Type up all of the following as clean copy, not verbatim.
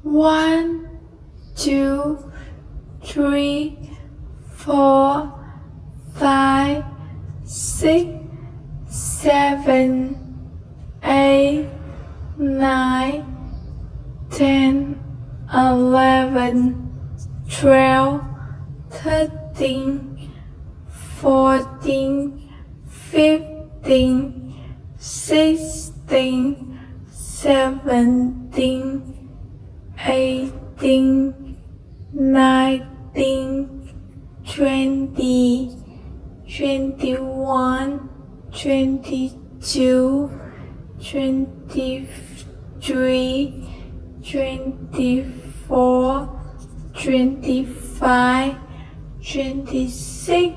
1, 2, 3, 4, 5, 6, 7, 8, 9, 10, 11, 12, 13, 14, 15, 16, 17, 18, 19, 20, 21, 22, 23, 24, 25, 26,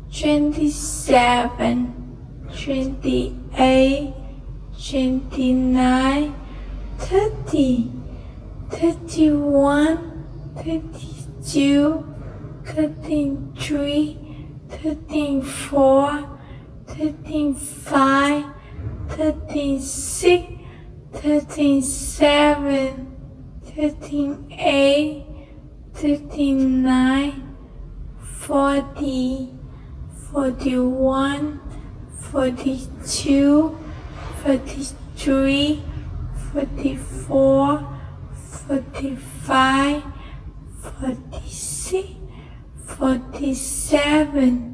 27, 28, 29, 30, 31, 32, 33, 34, 35, 36, 37, 38, 39, 40, 41, 42, 43, 44, 45, 46, 47,